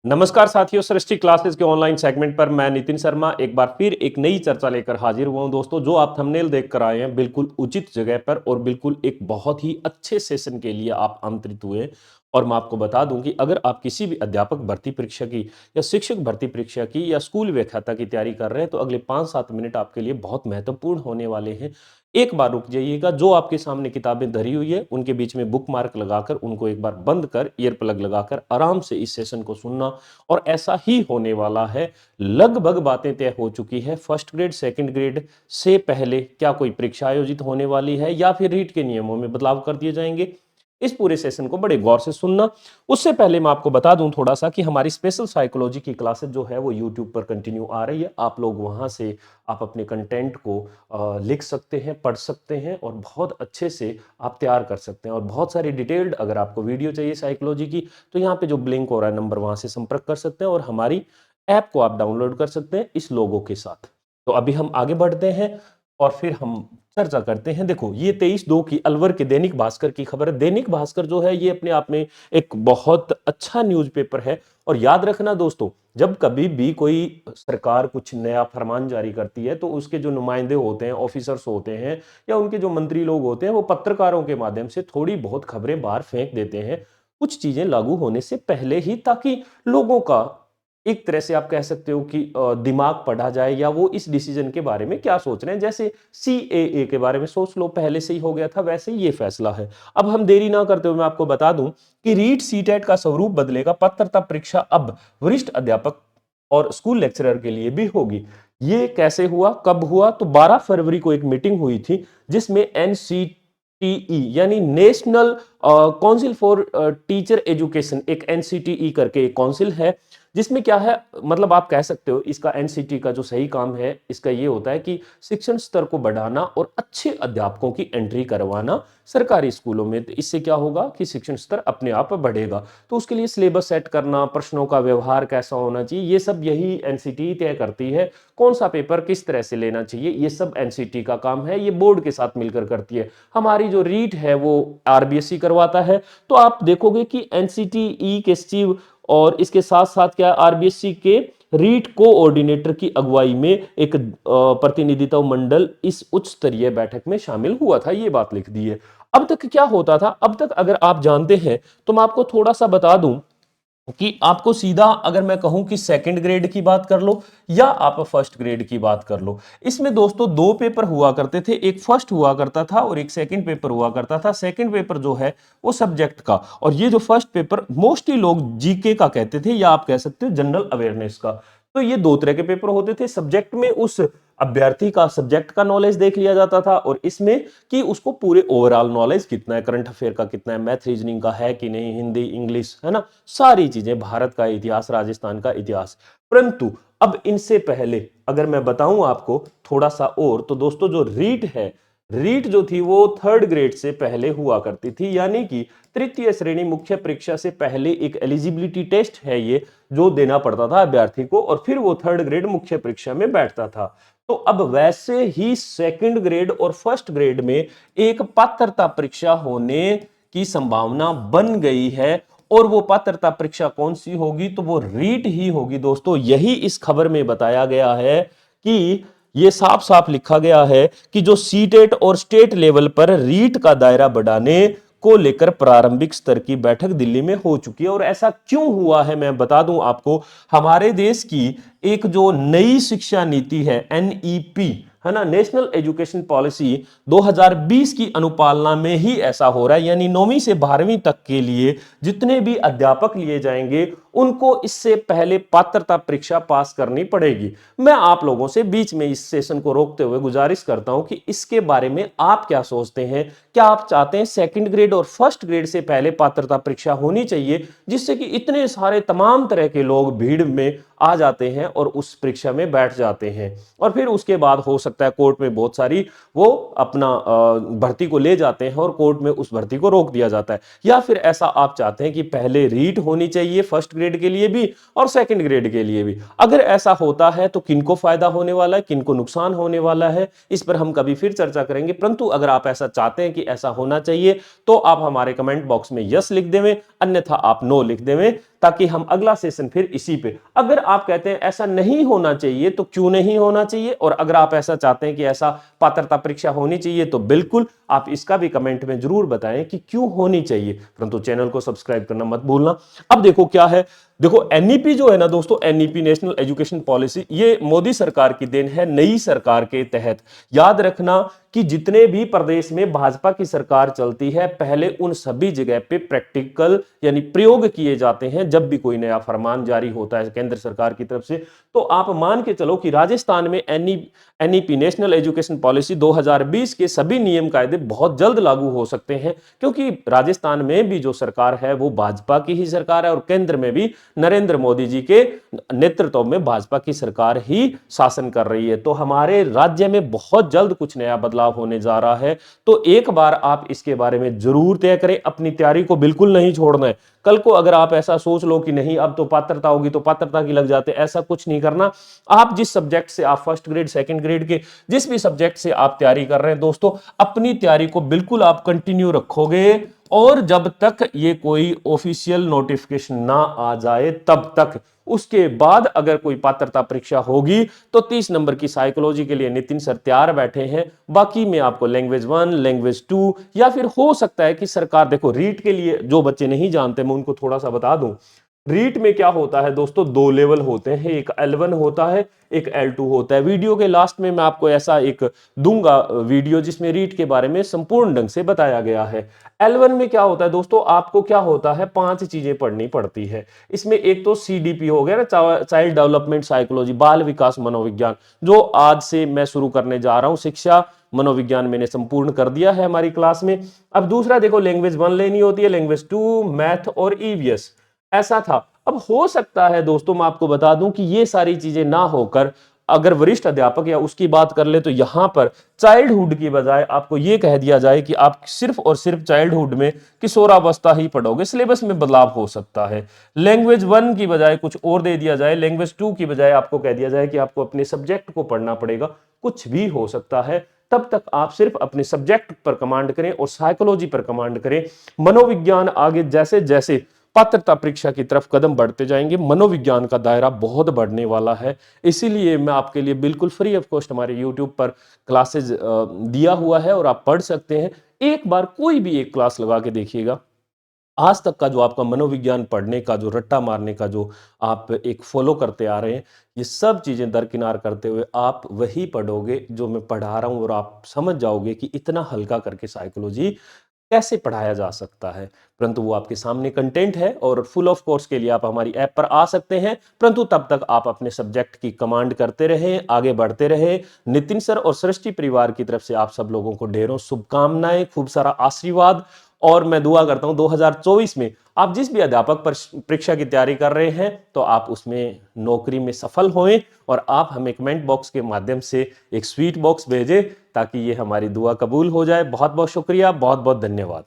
नमस्कार साथियों, सृष्टि क्लासेस के ऑनलाइन सेगमेंट पर मैं नितिन शर्मा एक बार फिर एक नई चर्चा लेकर हाजिर हुआ हूं। दोस्तों, जो आप थंबनेल देख कर आए हैं बिल्कुल उचित जगह पर और बिल्कुल एक बहुत ही अच्छे सेशन के लिए आप आमंत्रित हुए। और मैं आपको बता दूं कि अगर आप किसी भी अध्यापक भर्ती परीक्षा की या शिक्षक भर्ती परीक्षा की या स्कूल व्याख्याता की तैयारी कर रहे हैं तो अगले 5-7 मिनट आपके लिए बहुत महत्वपूर्ण होने वाले हैं। एक बार रुक जाइएगा, जो आपके सामने किताबें धरी हुई है उनके बीच में बुक मार्क लगाकर उनको एक बार बंद कर ईयर प्लग लगाकर आराम से इस सेशन को सुनना। और ऐसा ही होने वाला है। लगभग बातें तय हो चुकी है। फर्स्ट ग्रेड सेकंड ग्रेड से पहले क्या कोई परीक्षा आयोजित होने वाली है या फिर रीट के नियमों में बदलाव कर दिए जाएंगे, इस पूरे सेशन को बड़े गौर से सुनना। उससे पहले मैं आपको बता दूं थोड़ा सा कि हमारी स्पेशल साइकोलॉजी की क्लासेस जो है वो यूट्यूब पर कंटिन्यू आ रही है। आप लोग वहां से आप अपने कंटेंट को लिख सकते हैं, पढ़ सकते हैं और बहुत अच्छे से आप तैयार कर सकते हैं। और बहुत सारी डिटेल्ड अगर आपको वीडियो चाहिए साइकोलॉजी की तो यहाँ पे जो ब्लिंक हो रहा है नंबर, वहां से संपर्क कर सकते हैं और हमारी ऐप को आप डाउनलोड कर सकते हैं इस लोगो के साथ। तो अभी हम आगे बढ़ते हैं और फिर हम चर्चा करते हैं। देखो, ये 23/2 की अलवर के दैनिक भास्कर की खबर है। दैनिक भास्कर जो है ये अपने आप में एक बहुत अच्छा न्यूज़पेपर है। और याद रखना दोस्तों, जब कभी भी कोई सरकार कुछ नया फरमान जारी करती है तो उसके जो नुमाइंदे होते हैं, ऑफिसर्स होते हैं या उनके जो मंत्री लोग होते हैं, वो पत्रकारों के माध्यम से थोड़ी बहुत खबरें बाहर फेंक देते हैं कुछ चीजें लागू होने से पहले ही, ताकि लोगों का एक तरह से आप कह सकते हो कि दिमाग पढ़ा जाए या वो इस डिसीजन के बारे में क्या सोच रहे हैं। जैसे सीएए के बारे में सोच लो, पहले से ही हो गया था, वैसे ही ये फैसला है। अब हम देरी ना करते हुए मैं आपको बता दूं कि रीट सीटेट का स्वरूप बदलेगा। पात्रता परीक्षा अब वरिष्ठ अध्यापक और स्कूल लेक्चरर के लिए भी होगी। ये कैसे हुआ, कब हुआ? तो 12 फरवरी को एक मीटिंग हुई थी जिसमें एनसीटीई यानी national council for teacher education, एक एनसीटीई करके एक काउंसिल है जिसमें क्या है, मतलब आप कह सकते हो इसका एनसीटी का जो सही काम है इसका ये होता है कि शिक्षण स्तर को बढ़ाना और अच्छे अध्यापकों की एंट्री करवाना सरकारी स्कूलों में। तो इससे क्या होगा कि शिक्षण स्तर अपने आप बढ़ेगा। तो उसके लिए सिलेबस सेट करना, प्रश्नों का व्यवहार कैसा होना चाहिए, ये सब यही एनसीटी तय करती है। कौन सा पेपर किस तरह से लेना चाहिए, ये सब एनसीटी का काम है। ये बोर्ड के साथ मिलकर करती है। हमारी जो रीट है वो आरबीएसई करवाता है। तो आप देखोगे कि एनसीटीई के सचिव और इसके साथ साथ क्या आरबीएससी के रीट कोऑर्डिनेटर की अगुवाई में एक प्रतिनिधित्व मंडल इस उच्च स्तरीय बैठक में शामिल हुआ था। ये बात लिख दी है। अब तक क्या होता था, अब तक अगर आप जानते हैं तो मैं आपको थोड़ा सा बता दूं कि आपको सीधा अगर मैं कहूं कि सेकंड ग्रेड की बात कर लो या आप फर्स्ट ग्रेड की बात कर लो, इसमें दोस्तों दो पेपर हुआ करते थे। एक फर्स्ट हुआ करता था और एक सेकंड पेपर हुआ करता था। सेकंड पेपर जो है वो सब्जेक्ट का, और ये जो फर्स्ट पेपर मोस्टली लोग जीके का कहते थे या आप कह सकते हो जनरल अवेयरनेस का। तो ये दो तरह के पेपर होते थे। सब्जेक्ट में उस अभ्यर्थी का सब्जेक्ट का नॉलेज देख लिया जाता था और इसमें कि उसको पूरे ओवरऑल नॉलेज कितना है, करंट अफेयर का कितना है, मैथ रीजनिंग का है कि नहीं, हिंदी इंग्लिश है ना, सारी चीजें, भारत का इतिहास, राजस्थान का इतिहास। परंतु अब इनसे पहले अगर मैं बताऊं आपको थोड़ा सा और, तो दोस्तों जो रीट है, रीट जो थी वो थर्ड ग्रेड से पहले हुआ करती थी। यानी कि तृतीय श्रेणी मुख्य परीक्षा से पहले एक एलिजिबिलिटी टेस्ट है ये, जो देना पड़ता था अभ्यर्थी को और फिर वो थर्ड ग्रेड मुख्य परीक्षा में बैठता था। तो अब वैसे ही सेकंड ग्रेड और फर्स्ट ग्रेड में एक पात्रता परीक्षा होने की संभावना बन गई है। और वो पात्रता परीक्षा कौन सी होगी? तो वो रीट ही होगी दोस्तों। यही इस खबर में बताया गया है कि ये साफ साफ लिखा गया है कि जो सीटेट और स्टेट लेवल पर रीट का दायरा बढ़ाने को लेकर प्रारंभिक स्तर की बैठक दिल्ली में हो चुकी है। और ऐसा क्यों हुआ है मैं बता दूं आपको। हमारे देश की एक जो नई शिक्षा नीति है, एनईपी है ना, नेशनल एजुकेशन पॉलिसी 2020 की अनुपालना में ही ऐसा हो रहा है। यानी 9वीं से 12वीं तक के लिए जितने भी अध्यापक लिए जाएंगे उनको इससे पहले पात्रता परीक्षा पास करनी पड़ेगी। मैं आप लोगों से बीच में इस सेशन को रोकते हुए गुजारिश करता हूं कि इसके बारे में आप क्या सोचते हैं। क्या आप चाहते हैं सेकंड ग्रेड और फर्स्ट ग्रेड से पहले पात्रता परीक्षा होनी चाहिए, जिससे कि इतने सारे तमाम तरह के लोग भीड़ में आ जाते हैं और उस परीक्षा में बैठ जाते हैं और फिर उसके बाद हो सकता है कोर्ट में बहुत सारी वो अपना भर्ती को ले जाते हैं और कोर्ट में उस भर्ती को रोक दिया जाता है। या फिर ऐसा आप चाहते हैं कि पहले रीट होनी चाहिए फर्स्ट ग्रेड के लिए भी और सेकंड ग्रेड के लिए भी। अगर ऐसा होता है तो किनको फायदा होने वाला है, किनको नुकसान होने वाला है, इस पर हम कभी फिर चर्चा करेंगे। परंतु अगर आप ऐसा चाहते हैं कि ऐसा होना चाहिए तो आप हमारे कमेंट बॉक्स में यस लिख देवें, अन्यथा आप नो लिख देवें, ताकि हम अगला सेशन फिर इसी पे, अगर आप कहते हैं ऐसा नहीं होना चाहिए तो क्यों नहीं होना चाहिए, और अगर आप ऐसा चाहते हैं कि ऐसा पात्रता परीक्षा होनी चाहिए तो बिल्कुल आप इसका भी कमेंट में जरूर बताएं कि क्यों होनी चाहिए, परंतु चैनल को सब्सक्राइब करना मत भूलना। अब देखो क्या है, देखो एनईपी जो है ना दोस्तों, एनईपी नेशनल एजुकेशन पॉलिसी, ये मोदी सरकार की देन है, नई सरकार के तहत। याद रखना कि जितने भी प्रदेश में भाजपा की सरकार चलती है, पहले उन सभी जगह पे प्रैक्टिकल यानी प्रयोग किए जाते हैं जब भी कोई नया फरमान जारी होता है केंद्र सरकार की तरफ से। तो आप मान के चलो कि राजस्थान में एनईपी नेशनल एजुकेशन पॉलिसी 2020 के सभी नियम कायदे बहुत जल्द लागू हो सकते हैं, क्योंकि राजस्थान में भी जो सरकार है वो भाजपा की ही सरकार है और केंद्र में भी नरेंद्र मोदी जी के नेतृत्व में भाजपा की सरकार ही शासन कर रही है। तो हमारे राज्य में बहुत जल्द कुछ नया बदलाव होने जा रहा है। तो एक बार आप इसके बारे में जरूर तय करें, अपनी तैयारी को बिल्कुल नहीं छोड़ना है। कल को अगर आप ऐसा सोच लो कि नहीं अब तो पात्रता होगी तो पात्रता की लग जाते, ऐसा कुछ नहीं करना। आप जिस सब्जेक्ट से आप फर्स्ट ग्रेड सेकंड ग्रेड के जिस भी सब्जेक्ट से आप तैयारी कर रहे हैं दोस्तों, अपनी तैयारी को बिल्कुल आप कंटिन्यू रखोगे, और जब तक ये कोई ऑफिशियल नोटिफिकेशन ना आ जाए तब तक। उसके बाद अगर कोई पात्रता परीक्षा होगी तो 30 नंबर की साइकोलॉजी के लिए नितिन सर तैयार बैठे हैं। बाकी में आपको लैंग्वेज 1, लैंग्वेज 2 या फिर हो सकता है कि सरकार, देखो रीट के लिए जो बच्चे नहीं जानते मैं उनको थोड़ा सा बता दूं। रीट में क्या होता है दोस्तों, दो लेवल होते हैं, एक L1 होता है, एक L2 होता है। वीडियो के लास्ट में मैं आपको ऐसा एक दूंगा वीडियो जिसमें रीट के बारे में संपूर्ण ढंग से बताया गया है। L1 में क्या होता है दोस्तों, आपको क्या होता है, 5 चीजें पढ़नी पड़ती है। इसमें एक तो CDP हो गया ना, चाइल्ड डेवलपमेंट साइकोलॉजी, बाल विकास मनोविज्ञान, जो आज से मैं शुरू करने जा रहा हूं। शिक्षा मनोविज्ञान मैंने संपूर्ण कर दिया है हमारी क्लास में। अब दूसरा देखो, लैंग्वेज 1 लेनी होती है, लैंग्वेज 2, मैथ और ईवीएस, ऐसा था। अब हो सकता है दोस्तों मैं आपको बता दूं कि ये सारी चीजें ना होकर अगर वरिष्ठ अध्यापक या उसकी बात कर ले तो यहां पर चाइल्डहुड की बजाय आपको यह कह दिया जाए कि आप सिर्फ और सिर्फ चाइल्डहुड में किशोरावस्था ही पढ़ोगे, सिलेबस में बदलाव हो सकता है। लैंग्वेज 1 की बजाय कुछ और दे दिया जाए, लैंग्वेज 2 की बजाय आपको कह दिया जाए कि आपको अपने सब्जेक्ट को पढ़ना पड़ेगा, कुछ भी हो सकता है। तब तक आप सिर्फ अपने सब्जेक्ट पर कमांड करें और साइकोलॉजी पर कमांड करें। मनोविज्ञान आगे जैसे जैसे पात्रता परीक्षा की तरफ कदम बढ़ते जाएंगे, मनोविज्ञान का दायरा बहुत बढ़ने वाला है। इसीलिए मैं आपके लिए बिल्कुल फ्री ऑफ कॉस्ट हमारे YouTube पर क्लासेज दिया हुआ है और आप पढ़ सकते हैं। एक बार कोई भी एक क्लास लगा के देखिएगा। आज तक का जो आपका मनोविज्ञान पढ़ने का जो रट्टा मारने का जो आप एक फॉलो करते आ रहे हैं, ये सब चीजें दरकिनार करते हुए आप वही पढ़ोगे जो मैं पढ़ा रहा हूं, और आप समझ जाओगे कि इतना हल्का करके साइकोलॉजी कैसे पढ़ाया जा सकता है। परंतु वो आपके सामने कंटेंट है, और फुल ऑफ कोर्स के लिए आप हमारी ऐप पर आ सकते हैं। परंतु तब तक आप अपने सब्जेक्ट की कमांड करते रहे, आगे बढ़ते रहे। नितिन सर और सृष्टि परिवार की तरफ से आप सब लोगों को ढेरों शुभकामनाएं, खूब सारा आशीर्वाद, और मैं दुआ करता हूं 2024 में आप जिस भी अध्यापक परीक्षा की तैयारी कर रहे हैं तो आप उसमें नौकरी में सफल होएं, और आप हमें कमेंट बॉक्स के माध्यम से एक स्वीट बॉक्स भेजें ताकि ये हमारी दुआ कबूल हो जाए। बहुत बहुत शुक्रिया, बहुत बहुत धन्यवाद।